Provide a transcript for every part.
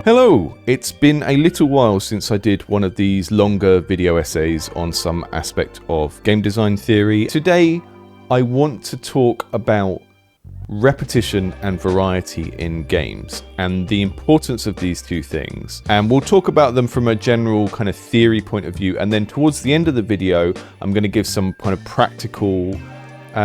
Hello! It's been a little while since I did one of these longer video essays on some aspect of game design theory. Today, I want to talk about repetition and variety in games and the importance of these two things. And we'll talk about them from a general kind of theory point of view. And then towards the end of the video, I'm going to give some kind of practical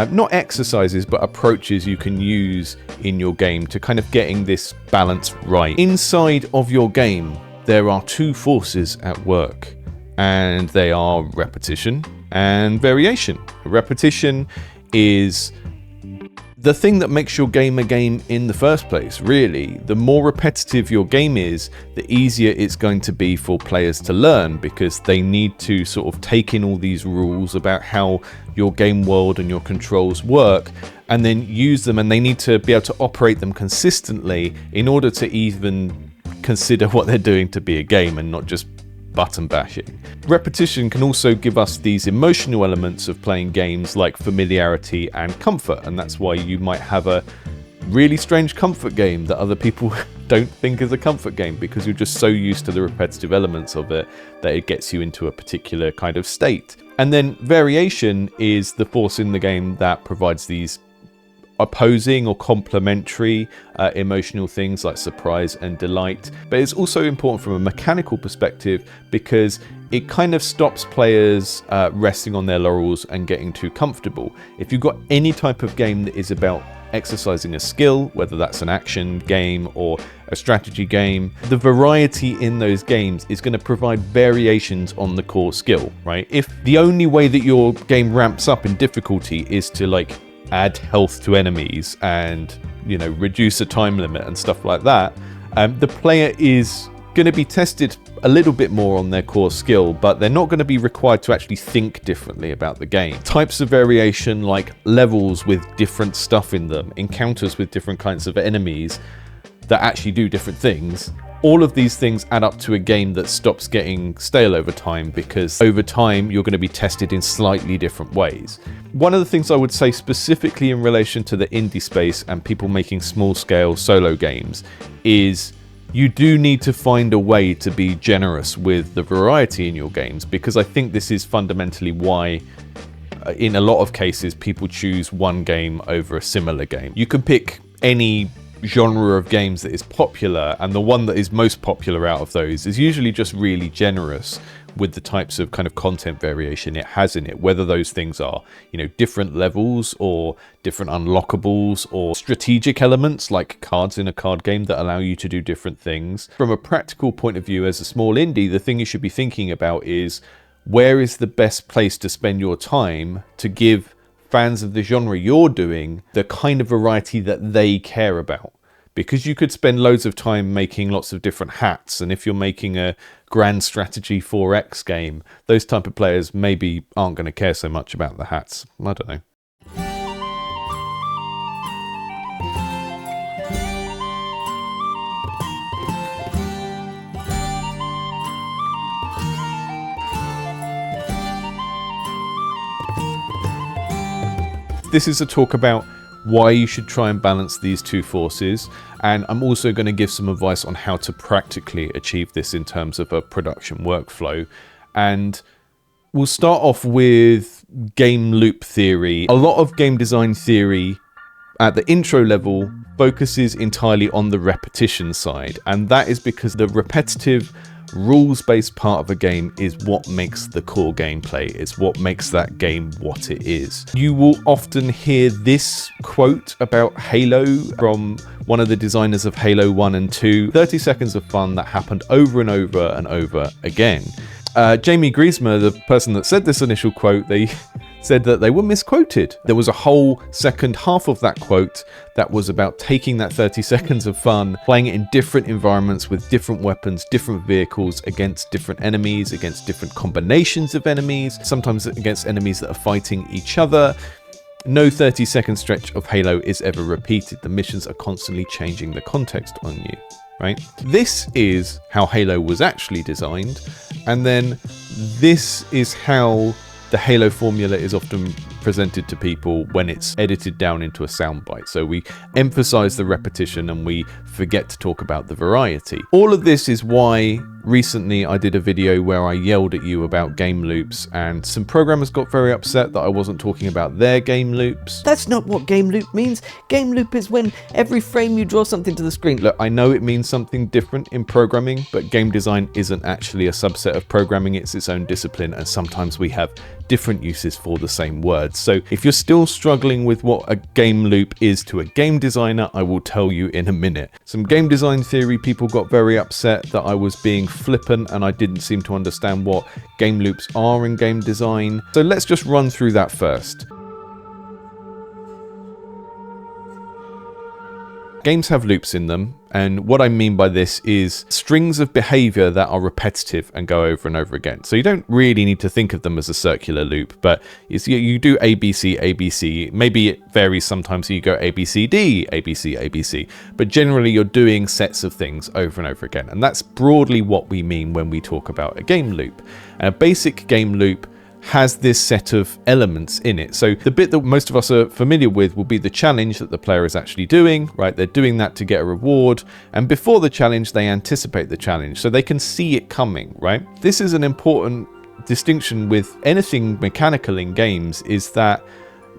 not exercises, but approaches you can use in your game to kind of getting this balance right. Inside of your game, there are two forces at work, and they are repetition and variation. Repetition is the thing that makes your game a game in the first place, really. The more repetitive your game is, the easier it's going to be for players to learn, because they need to sort of take in all these rules about how your game world and your controls work and then use them, and they need to be able to operate them consistently in order to even consider what they're doing to be a game and not just button bashing. Repetition can also give us these emotional elements of playing games like familiarity and comfort, and that's why you might have a really strange comfort game that other people don't think is a comfort game, because you're just so used to the repetitive elements of it that it gets you into a particular kind of state. And then variation is the force in the game that provides these opposing or complementary emotional things like surprise and delight. But it's also important from a mechanical perspective, because it kind of stops players resting on their laurels and getting too comfortable. If you've got any type of game that is about exercising a skill, whether that's an action game or a strategy game, the variety in those games is going to provide variations on the core skill, right? If the only way that your game ramps up in difficulty is to like add health to enemies and, you know, reduce a time limit and stuff like that, the player is going to be tested a little bit more on their core skill, but they're not going to be required to actually think differently about the game. Types of variation like levels with different stuff in them, encounters with different kinds of enemies that actually do different things, all of these things add up to a game that stops getting stale over time, because over time you're going to be tested in slightly different ways. One of the things I would say specifically in relation to the indie space and people making small-scale solo games is you do need to find a way to be generous with the variety in your games, because I think this is fundamentally why in a lot of cases people choose one game over a similar game. You can pick any genre of games that is popular, and the one that is most popular out of those is usually just really generous with the types of kind of content variation it has in it, whether those things are, you know, different levels or different unlockables or strategic elements like cards in a card game that allow you to do different things. From a practical point of view, as a small indie, the thing you should be thinking about is where is the best place to spend your time to give fans of the genre you're doing the kind of variety that they care about. Because you could spend loads of time making lots of different hats, and if you're making a grand strategy 4X game, those type of players maybe aren't going to care so much about the hats. I don't know. This is a talk about why you should try and balance these two forces, and I'm also going to give some advice on how to practically achieve this in terms of a production workflow. And we'll start off with game loop theory. A lot of game design theory at the intro level focuses entirely on the repetition side, and that is because the repetitive rules-based part of a game is what makes the core gameplay. It's what makes that game what it is. You will often hear this quote about Halo from one of the designers of Halo 1 and 2, 30 seconds of fun that happened over and over and over again. Jamie Griesmer, the person that said this initial quote, they said that they were misquoted. There was a whole second half of that quote that was about taking that 30 seconds of fun, playing it in different environments with different weapons, different vehicles, against different enemies, against different combinations of enemies, sometimes against enemies that are fighting each other. No 30-second stretch of Halo is ever repeated. The missions are constantly changing the context on you, right? This is how Halo was actually designed, and then this is how the Halo formula is often presented to people when it's edited down into a soundbite. So we emphasize the repetition and we forget to talk about the variety. All of this is why recently I did a video where I yelled at you about game loops, and some programmers got very upset that I wasn't talking about their game loops. That's not what game loop means. Game loop is when every frame you draw something to the screen. Look, I know it means something different in programming, but game design isn't actually a subset of programming, it's its own discipline, and sometimes we have different uses for the same words. So if you're still struggling with what a game loop is to a game designer, I will tell you in a minute. Some game design theory people got very upset that I was being flippant and I didn't seem to understand what game loops are in game design. So let's just run through that first. Games have loops in them, and what I mean by this is strings of behavior that are repetitive and go over and over again. So you don't really need to think of them as a circular loop, but you do ABC, ABC. Maybe it varies sometimes, so you go ABCD, ABC, ABC. But generally you're doing sets of things over and over again. And that's broadly what we mean when we talk about a game loop. And a basic game loop has this set of elements in it. So the bit that most of us are familiar with will be the challenge that the player is actually doing, right? They're doing that to get a reward. And before the challenge, they anticipate the challenge. So they can see it coming, right? This is an important distinction with anything mechanical in games, is that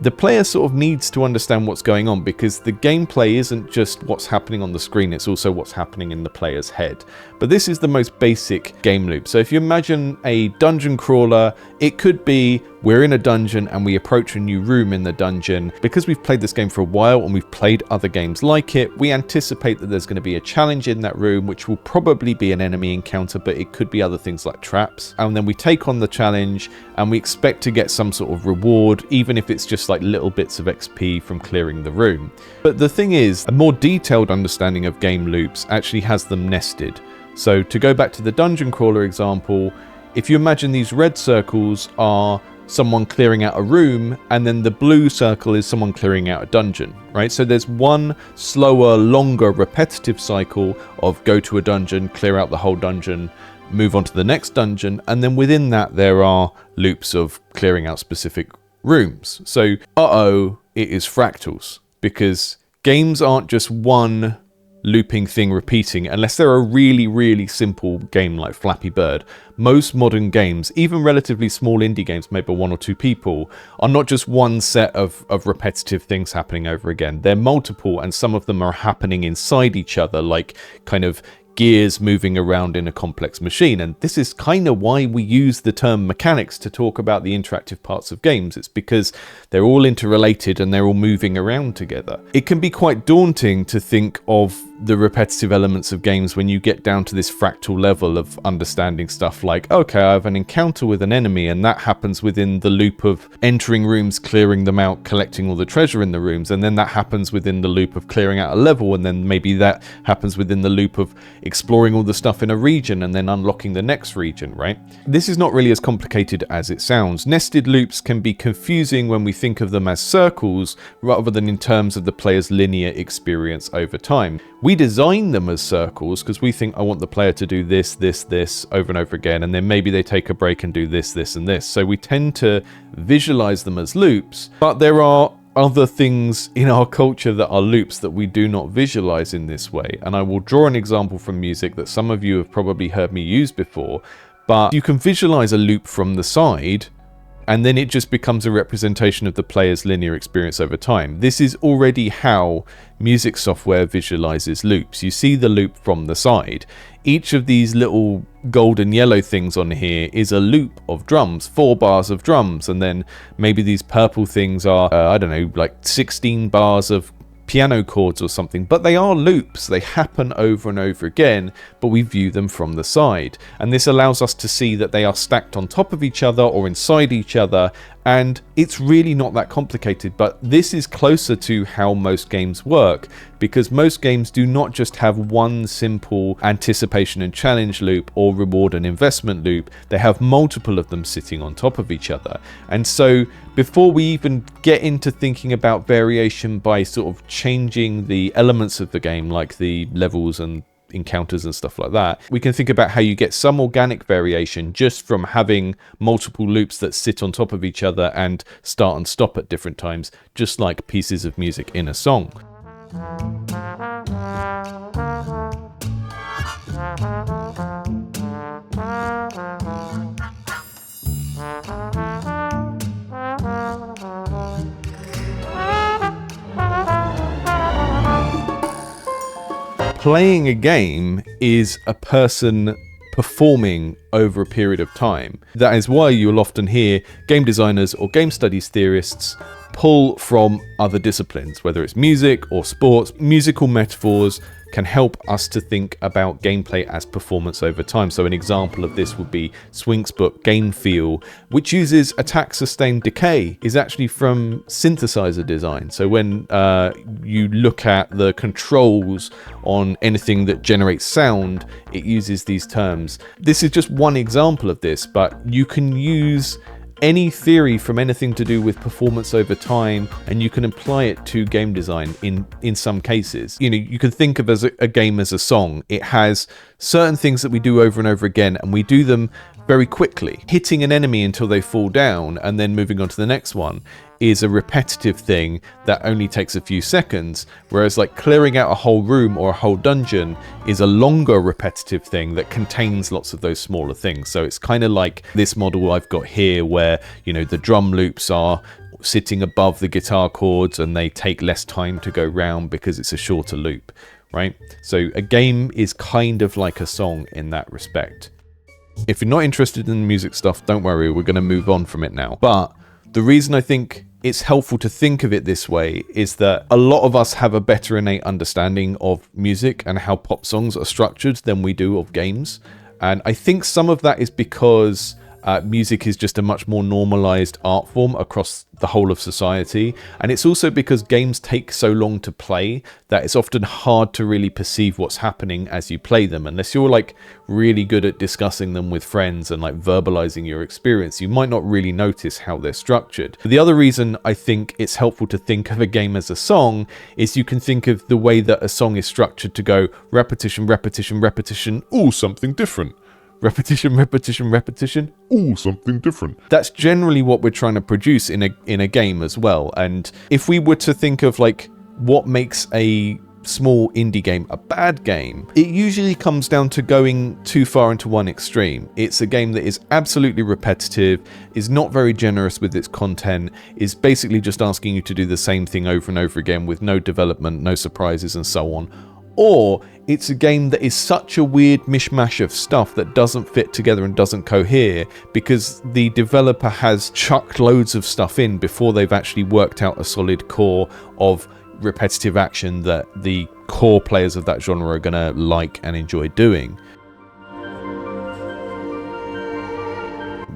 the player sort of needs to understand what's going on, because the gameplay isn't just what's happening on the screen, it's also what's happening in the player's head. But this is the most basic game loop. So if you imagine a dungeon crawler, it could be we're in a dungeon and we approach a new room in the dungeon. Because we've played this game for a while and we've played other games like it, we anticipate that there's going to be a challenge in that room, which will probably be an enemy encounter, but it could be other things like traps. And then we take on the challenge and we expect to get some sort of reward, even if it's just like little bits of XP from clearing the room. But the thing is, a more detailed understanding of game loops actually has them nested. So to go back to the dungeon crawler example, if you imagine these red circles are someone clearing out a room, and then the blue circle is someone clearing out a dungeon, right? So there's one slower, longer, repetitive cycle of go to a dungeon, clear out the whole dungeon, move on to the next dungeon, and then within that there are loops of clearing out specific rooms. So, it is fractals, because games aren't just one looping thing repeating, unless they're a really, really simple game like Flappy Bird. Most modern games, even relatively small indie games made by one or two people, are not just one set of repetitive things happening over again. They're multiple, and some of them are happening inside each other, like kind of gears moving around in a complex machine. And this is kind of why we use the term mechanics to talk about the interactive parts of games. It's because they're all interrelated and they're all moving around together. It can be quite daunting to think of the repetitive elements of games when you get down to this fractal level of understanding stuff like, okay, I have an encounter with an enemy, and that happens within the loop of entering rooms, clearing them out, collecting all the treasure in the rooms, and then that happens within the loop of clearing out a level, and then maybe that happens within the loop of exploring all the stuff in a region and then unlocking the next region, right? This is not really as complicated as it sounds. Nested loops can be confusing when we think of them as circles rather than in terms of the player's linear experience over time. We design them as circles because we think, I want the player to do this, this, this over and over again, and then maybe they take a break and do this, this, and this. So we tend to visualize them as loops, but there are other things in our culture that are loops that we do not visualize in this way. And I will draw an example from music that some of you have probably heard me use before, but you can visualize a loop from the side, and then it just becomes a representation of the player's linear experience over time. This is already how music software visualizes loops. You see the loop from the side. Each of these little golden yellow things on here is a loop of drums, 4 bars of drums, and then maybe these purple things are, I don't know, like 16 bars of piano chords or something, but they are loops. They happen over and over again, but we view them from the side. And this allows us to see that they are stacked on top of each other or inside each other, and it's really not that complicated, but this is closer to how most games work, because most games do not just have one simple anticipation and challenge loop or reward and investment loop. They have multiple of them sitting on top of each other. And so before we even get into thinking about variation by sort of changing the elements of the game, like the levels and encounters and stuff like that. We can think about how you get some organic variation just from having multiple loops that sit on top of each other and start and stop at different times, just like pieces of music in a song. Playing a game is a person performing over a period of time. That is why you'll often hear game designers or game studies theorists pull from other disciplines, whether it's music or sports. Musical metaphors can help us to think about gameplay as performance over time. So an example of this would be Swink's book Game Feel, which uses attack, sustain, decay, is actually from synthesizer design. So when you look at the controls on anything that generates sound, it uses these terms. This is just one example of this, but you can use any theory from anything to do with performance over time, and you can apply it to game design in some cases. You know, you can think of a game as a song. It has certain things that we do over and over again, and we do them very quickly. Hitting an enemy until they fall down and then moving on to the next one is a repetitive thing that only takes a few seconds, whereas like clearing out a whole room or a whole dungeon is a longer repetitive thing that contains lots of those smaller things. So it's kind of like this model I've got here where, you know, the drum loops are sitting above the guitar chords and they take less time to go round because it's a shorter loop, right? So a game is kind of like a song in that respect. If you're not interested in the music stuff, don't worry, we're going to move on from it now. But the reason I think it's helpful to think of it this way is that a lot of us have a better innate understanding of music and how pop songs are structured than we do of games. And I think some of that is because music is just a much more normalized art form across the whole of society. And it's also because games take so long to play that it's often hard to really perceive what's happening as you play them. Unless you're like really good at discussing them with friends and like verbalizing your experience, you might not really notice how they're structured. The other reason I think it's helpful to think of a game as a song is you can think of the way that a song is structured to go repetition, repetition, repetition, ooh, something different. Repetition, repetition, repetition. Ooh, something different. That's generally what we're trying to produce in a game as well. And if we were to think of like what makes a small indie game a bad game, it usually comes down to going too far into one extreme. It's a game that is absolutely repetitive, is not very generous with its content, is basically just asking you to do the same thing over and over again with no development, no surprises, and so on. Or it's a game that is such a weird mishmash of stuff that doesn't fit together and doesn't cohere because the developer has chucked loads of stuff in before they've actually worked out a solid core of repetitive action that the core players of that genre are going to like and enjoy doing.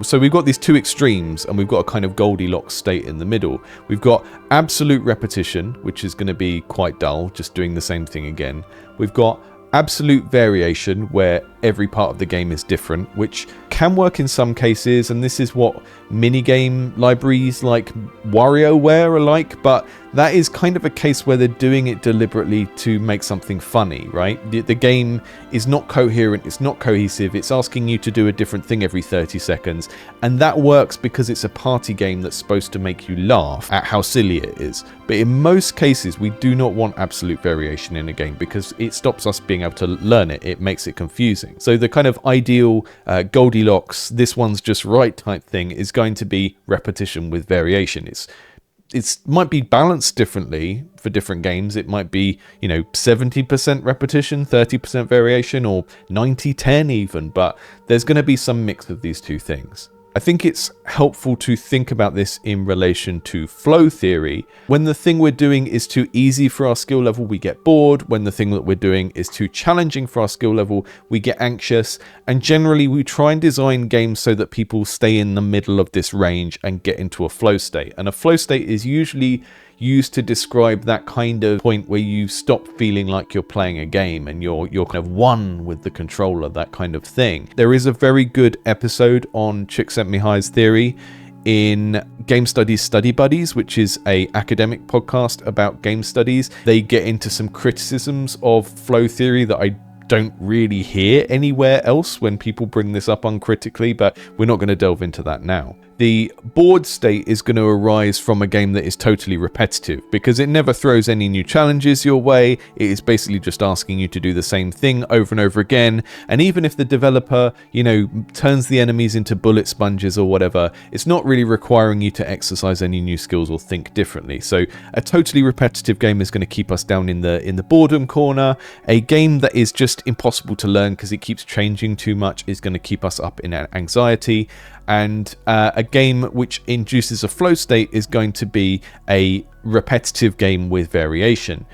So we've got these two extremes and we've got a kind of Goldilocks state in the middle. We've got absolute repetition, which is going to be quite dull, just doing the same thing again. We've got absolute variation, where every part of the game is different, which can work in some cases, and this is what minigame libraries like WarioWare are like, but that is kind of a case where they're doing it deliberately to make something funny, right? The game is not coherent, it's not cohesive, it's asking you to do a different thing every 30 seconds, and that works because it's a party game that's supposed to make you laugh at how silly it is. But in most cases, we do not want absolute variation in a game because it stops us being able to learn it. It makes it confusing. So the kind of ideal Goldilocks, this one's just right type thing is going to be repetition with variation. It might be balanced differently for different games. It might be, 70% repetition, 30% variation, or 90-10 even, but there's going to be some mix of these two things. I think it's helpful to think about this in relation to flow theory. When the thing we're doing is too easy for our skill level, we get bored. When the thing that we're doing is too challenging for our skill level, we get anxious. And generally, we try and design games so that people stay in the middle of this range and get into a flow state. And a flow state is usually used to describe that kind of point where you stop feeling like you're playing a game and you're kind of one with the controller, that kind of thing. There is a very good episode on Csikszentmihalyi's theory in Game Studies Study Buddies, which is a academic podcast about game studies. They get into some criticisms of flow theory that I don't really hear anywhere else when people bring this up uncritically, but we're not going to delve into that now. The bored state is going to arise from a game that is totally repetitive because it never throws any new challenges your way. It is basically just asking you to do the same thing over and over again. And even if the developer, turns the enemies into bullet sponges or whatever, it's not really requiring you to exercise any new skills or think differently. So a totally repetitive game is going to keep us down in the boredom corner. A game that is just impossible to learn because it keeps changing too much is going to keep us up in anxiety. And a game which induces a flow state is going to be a repetitive game with variation.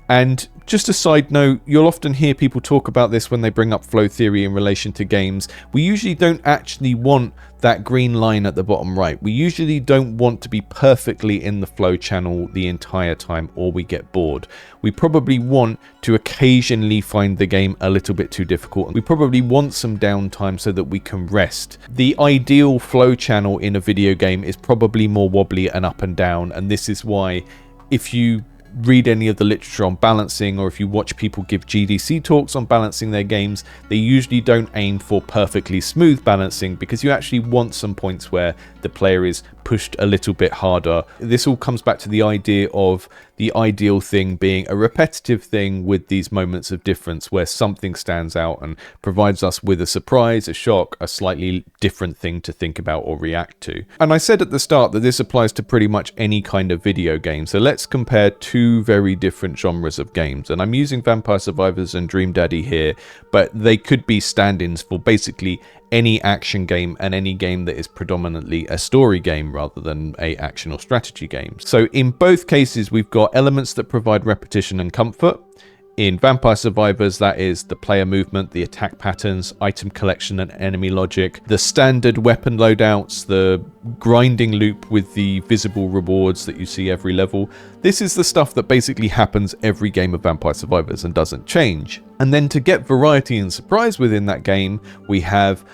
And just a side note, you'll often hear people talk about this when they bring up flow theory in relation to games. We usually don't actually want that green line at the bottom right. We usually don't want to be perfectly in the flow channel the entire time or we get bored. We probably want to occasionally find the game a little bit too difficult. We probably want some downtime so that we can rest. The ideal flow channel in a video game is probably more wobbly and up and down, and this is why if you read any of the literature on balancing, or if you watch people give GDC talks on balancing their games, they usually don't aim for perfectly smooth balancing because you actually want some points where the player is pushed a little bit harder. This all comes back to the idea of the ideal thing being a repetitive thing with these moments of difference where something stands out and provides us with a surprise, a shock, a slightly different thing to think about or react to. And I said at the start that this applies to pretty much any kind of video game. So let's compare two very different genres of games. And I'm using Vampire Survivors and Dream Daddy here, but they could be stand-ins for basically any action game and any game that is predominantly a story game rather than a action or strategy game. So in both cases, we've got elements that provide repetition and comfort. In Vampire Survivors, that is the player movement, the attack patterns, item collection and enemy logic, the standard weapon loadouts, the grinding loop with the visible rewards that you see every level. This is the stuff that basically happens every game of Vampire Survivors and doesn't change. And then to get variety and surprise within that game, we have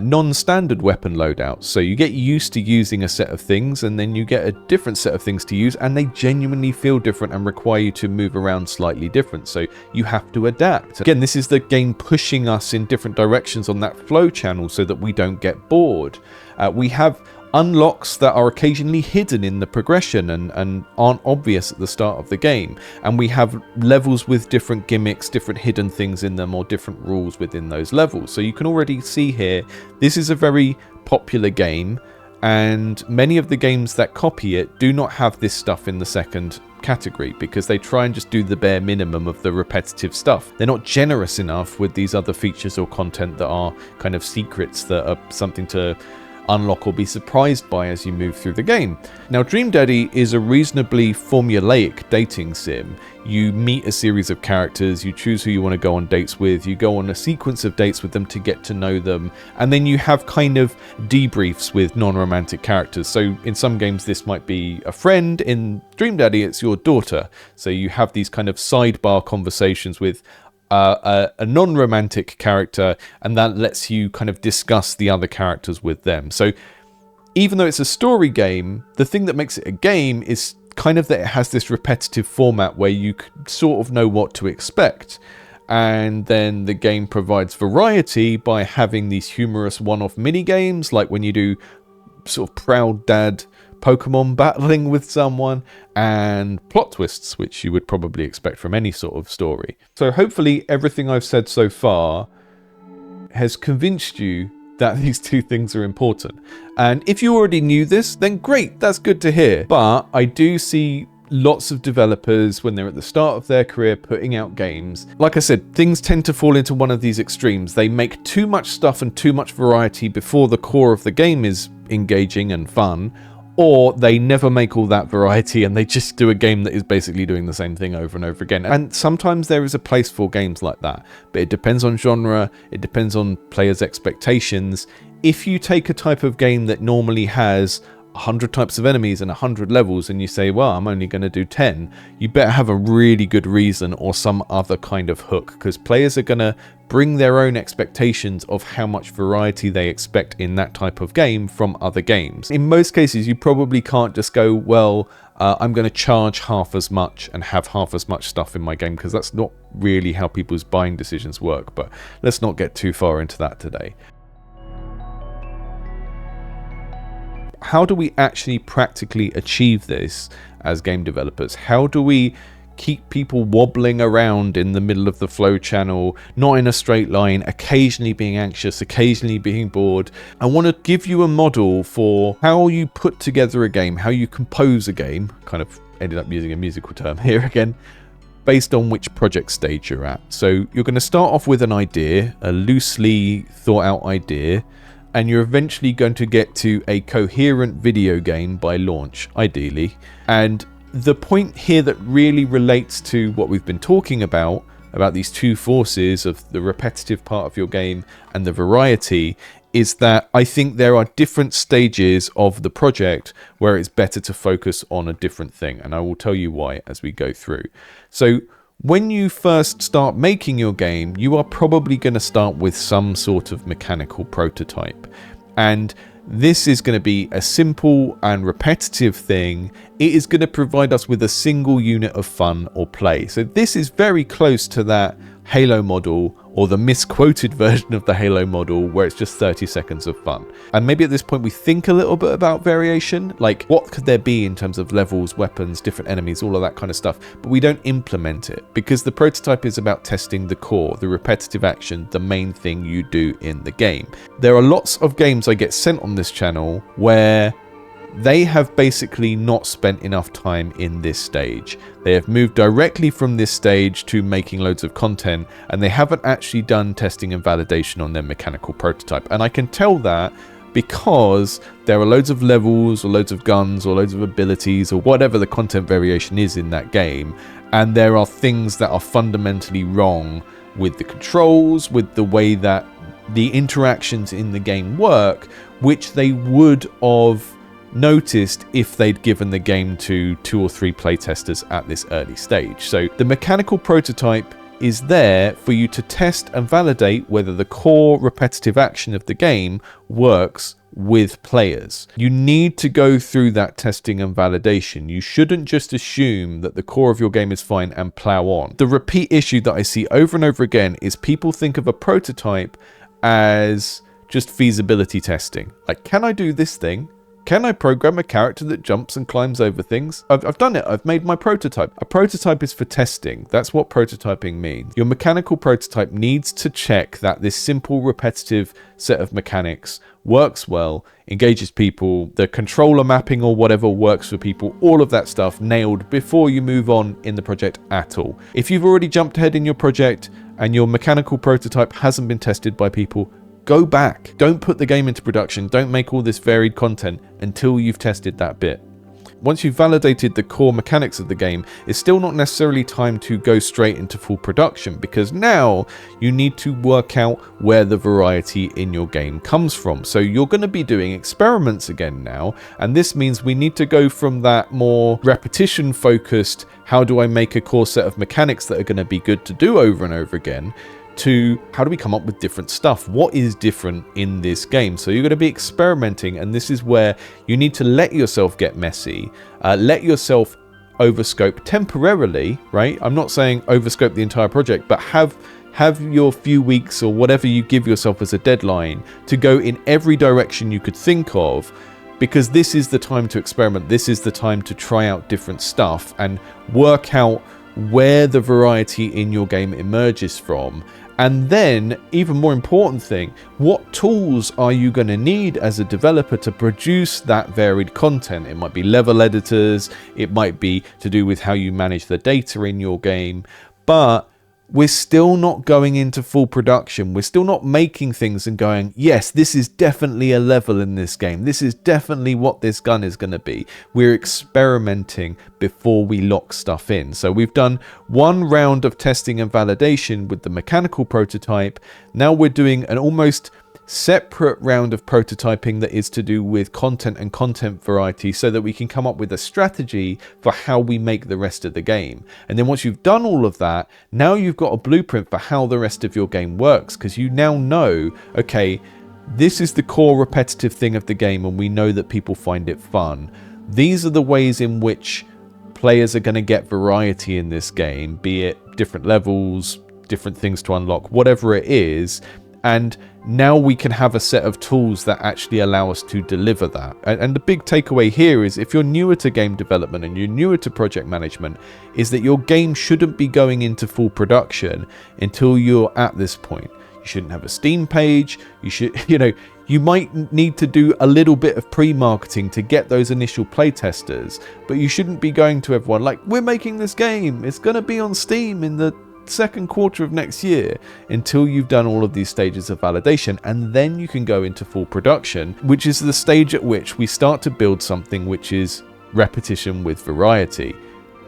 non-standard weapon loadouts. So you get used to using a set of things and then you get a different set of things to use, and they genuinely feel different and require you to move around slightly different. So you have to adapt. Again, this is the game pushing us in different directions on that flow channel so that we don't get bored. We have unlocks that are occasionally hidden in the progression and aren't obvious at the start of the game, and we have levels with different gimmicks, different hidden things in them, or different rules within those levels. So you can already see here, this is a very popular game, and many of the games that copy it do not have this stuff in the second category because they try and just do the bare minimum of the repetitive stuff. They're not generous enough with these other features or content that are kind of secrets that are something to unlock or be surprised by as you move through the game. Now, Dream Daddy is a reasonably formulaic dating sim. You meet a series of characters, you choose who you want to go on dates with, you go on a sequence of dates with them to get to know them, and then you have kind of debriefs with non-romantic characters. So in some games this might be a friend, in Dream Daddy it's your daughter. So you have these kind of sidebar conversations with a non-romantic character, and that lets you kind of discuss the other characters with them. So even though it's a story game, the thing that makes it a game is kind of that it has this repetitive format where you sort of know what to expect. And then the game provides variety by having these humorous one-off mini games, like when you do sort of proud dad Pokemon battling with someone, and plot twists, which you would probably expect from any sort of story. So hopefully everything I've said so far has convinced you that these two things are important. And if you already knew this, then great, that's good to hear. But I do see lots of developers, when they're at the start of their career putting out games, like I said, things tend to fall into one of these extremes. They make too much stuff and too much variety before the core of the game is engaging and fun, or they never make all that variety and they just do a game that is basically doing the same thing over and over again. And sometimes there is a place for games like that, but it depends on genre, it depends on players' expectations. If you take a type of game that normally has 100 types of enemies and 100 levels and you say, well, I'm only going to do 10, you better have a really good reason or some other kind of hook, because players are going to bring their own expectations of how much variety they expect in that type of game from other games. In most cases, you probably can't just go, well, I'm going to charge half as much and have half as much stuff in my game, because that's not really how people's buying decisions work. But let's not get too far into that today. How do we actually practically achieve this as game developers? How do we keep people wobbling around in the middle of the flow channel, not in a straight line, occasionally being anxious, occasionally being bored? I want to give you a model for how you put together a game, how you compose a game, kind of ended up using a musical term here again, based on which project stage you're at. So you're going to start off with an idea, a loosely thought out idea, and you're eventually going to get to a coherent video game by launch, ideally. And the point here that really relates to what we've been talking about these two forces of the repetitive part of your game and the variety, is that I think there are different stages of the project where it's better to focus on a different thing. And I will tell you why as we go through. So when you first start making your game, you are probably going to start with some sort of mechanical prototype. And this is going to be a simple and repetitive thing. It is going to provide us with a single unit of fun or play. So this is very close to that Halo model, or the misquoted version of the Halo model, where it's just 30 seconds of fun. And maybe at this point we think a little bit about variation, like what could there be in terms of levels, weapons, different enemies, all of that kind of stuff, but we don't implement it, because the prototype is about testing the core, the repetitive action, the main thing you do in the game. There are lots of games I get sent on this channel where they have basically not spent enough time in this stage. They have moved directly from this stage to making loads of content, and they haven't actually done testing and validation on their mechanical prototype. And I can tell that because there are loads of levels, or loads of guns, or loads of abilities, or whatever the content variation is in that game, and there are things that are fundamentally wrong with the controls, with the way that the interactions in the game work, which they would have noticed if they'd given the game to 2 or 3 playtesters at this early stage. So the mechanical prototype is there for you to test and validate whether the core repetitive action of the game works with players. You need to go through that testing and validation. You shouldn't just assume that the core of your game is fine and plow on. The repeat issue that I see over and over again is people think of a prototype as just feasibility testing. Like, can I do this thing? Can I program a character that jumps and climbs over things? I've done it. I've made my prototype. A prototype is for testing. That's what prototyping means. Your mechanical prototype needs to check that this simple, repetitive set of mechanics works well, engages people, the controller mapping or whatever works for people, all of that stuff nailed before you move on in the project at all. If you've already jumped ahead in your project and your mechanical prototype hasn't been tested by people, go back. Don't put the game into production. Don't make all this varied content until you've tested that bit. Once you've validated the core mechanics of the game, it's still not necessarily time to go straight into full production, because now you need to work out where the variety in your game comes from. So you're going to be doing experiments again now, and this means we need to go from that more repetition focused, how do I make a core set of mechanics that are going to be good to do over and over again, to how do we come up with different stuff? What is different in this game? So you're going to be experimenting, and this is where you need to let yourself get messy, let yourself overscope temporarily, right? I'm not saying overscope the entire project, but have your few weeks or whatever you give yourself as a deadline to go in every direction you could think of, because this is the time to experiment. This is the time to try out different stuff and work out where the variety in your game emerges from. And then, even more important thing, what tools are you going to need as a developer to produce that varied content? It might be level editors, it might be to do with how you manage the data in your game, but we're still not going into full production. We're still not making things and going, yes, this is definitely a level in this game. This is definitely what this gun is going to be. We're experimenting before we lock stuff in. So we've done one round of testing and validation with the mechanical prototype. Now we're doing an almost separate round of prototyping that is to do with content and content variety, so that we can come up with a strategy for how we make the rest of the game. And then once you've done all of that, now you've got a blueprint for how the rest of your game works, because you now know, okay, this is the core repetitive thing of the game, and we know that people find it fun. These are the ways in which players are going to get variety in this game, be it different levels, different things to unlock, whatever it is. And now we can have a set of tools that actually allow us to deliver that. And the big takeaway here is, if you're newer to game development and you're newer to project management, is that your game shouldn't be going into full production until you're at this point. You shouldn't have a Steam page. You should, you might need to do a little bit of pre-marketing to get those initial playtesters, but you shouldn't be going to everyone like, we're making this game, it's going to be on Steam in the second quarter of next year, until you've done all of these stages of validation, and then you can go into full production, which is the stage at which we start to build something which is repetition with variety.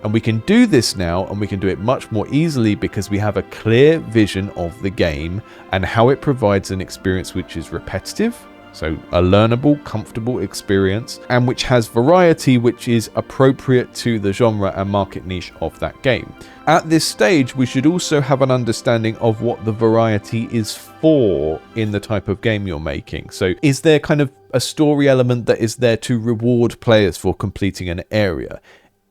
And we can do this now, and we can do it much more easily because we have a clear vision of the game and how it provides an experience which is repetitive, so a learnable, comfortable experience, and which has variety which is appropriate to the genre and market niche of that game. At this stage, we should also have an understanding of what the variety is for in the type of game you're making. So is there kind of a story element that is there to reward players for completing an area?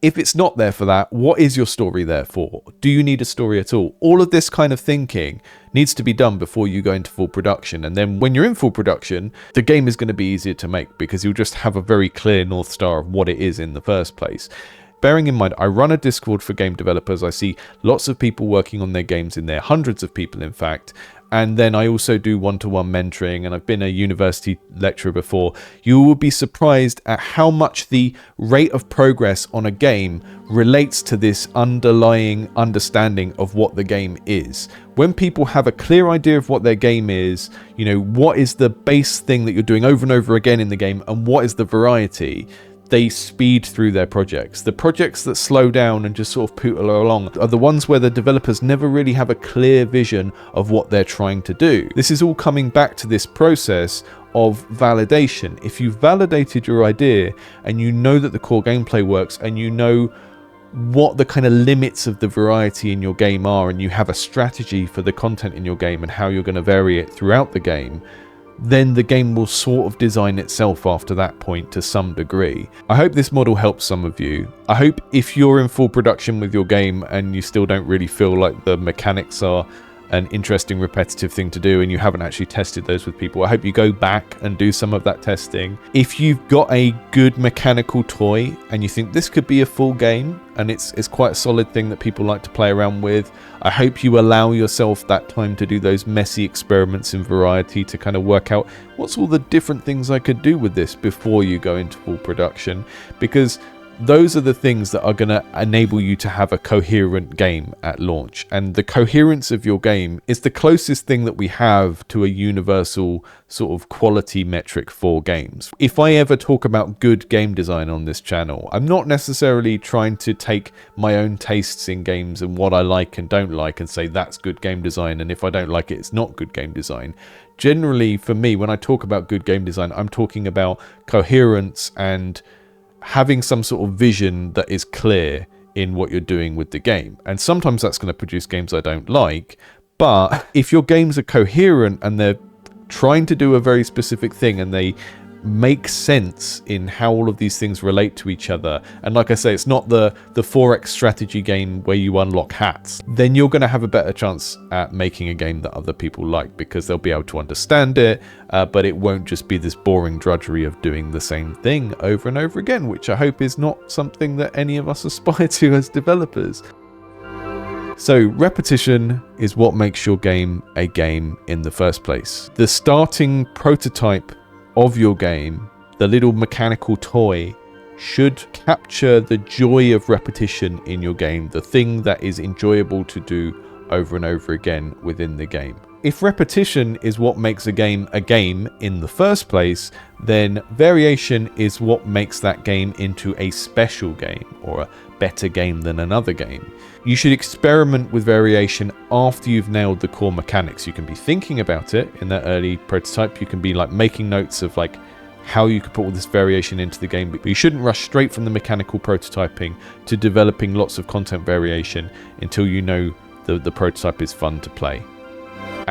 If it's not there for that, what is your story there for? Do you need a story at all? All of this kind of thinking needs to be done before you go into full production. And then when you're in full production, the game is going to be easier to make because you'll just have a very clear North Star of what it is in the first place. Bearing in mind, I run a Discord for game developers. I see lots of people working on their games in there, hundreds of people in fact. And then I also do one-to-one mentoring, and I've been a university lecturer before. You will be surprised at how much the rate of progress on a game relates to this underlying understanding of what the game is. When people have a clear idea of what their game is, what is the base thing that you're doing over and over again in the game, and what is the variety, they speed through their projects. The projects that slow down and just sort of pootle along are the ones where the developers never really have a clear vision of what they're trying to do. This is all coming back to this process of validation. If you've validated your idea and you know that the core gameplay works and you know what the kind of limits of the variety in your game are, and you have a strategy for the content in your game and how you're going to vary it throughout the game, then the game will sort of design itself after that point to some degree. I hope this model helps some of you. I hope if you're in full production with your game and you still don't really feel like the mechanics are an interesting repetitive thing to do and you haven't actually tested those with people, I hope you go back and do some of that testing. If you've got a good mechanical toy and you think this could be a full game and it's quite a solid thing that people like to play around with, I hope you allow yourself that time to do those messy experiments in variety to kind of work out what's all the different things I could do with this before you go into full production, because those are the things that are going to enable you to have a coherent game at launch. And the coherence of your game is the closest thing that we have to a universal sort of quality metric for games. If I ever talk about good game design on this channel, I'm not necessarily trying to take my own tastes in games and what I like and don't like and say that's good game design, and if I don't like it, it's not good game design. Generally, for me, when I talk about good game design, I'm talking about coherence and having some sort of vision that is clear in what you're doing with the game. And sometimes that's going to produce games I don't like, but if your games are coherent and they're trying to do a very specific thing and they make sense in how all of these things relate to each other, and like I say, it's not the 4X strategy game where you unlock hats, then you're going to have a better chance at making a game that other people like, because they'll be able to understand it, but it won't just be this boring drudgery of doing the same thing over and over again, which I hope is not something that any of us aspire to as developers. So repetition is what makes your game a game in the first place. The starting prototype of your game, the little mechanical toy, should capture the joy of repetition in your game, the thing that is enjoyable to do over and over again within the game. If repetition is what makes a game in the first place, then variation is what makes that game into a special game or a better game than another game. You should experiment with variation after you've nailed the core mechanics. You can be thinking about it in that early prototype. You can be like making notes of like how you could put all this variation into the game, but you shouldn't rush straight from the mechanical prototyping to developing lots of content variation until you know the prototype is fun to play.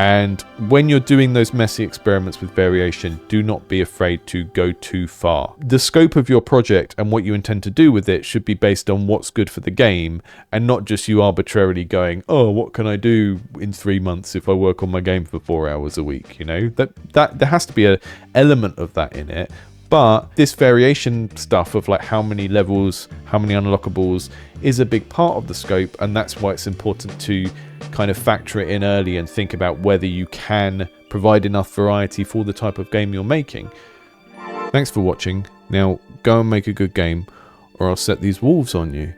And when you're doing those messy experiments with variation, do not be afraid to go too far. The scope of your project and what you intend to do with it should be based on what's good for the game, and not just you arbitrarily going, oh, what can I do in 3 months if I work on my game for 4 hours a week? You know, that there has to be an element of that in it. But this variation stuff of like how many levels, how many unlockables is a big part of the scope, and that's why it's important to kind of factor it in early and think about whether you can provide enough variety for the type of game you're making. Thanks for watching. Now go and make a good game, or I'll set these wolves on you.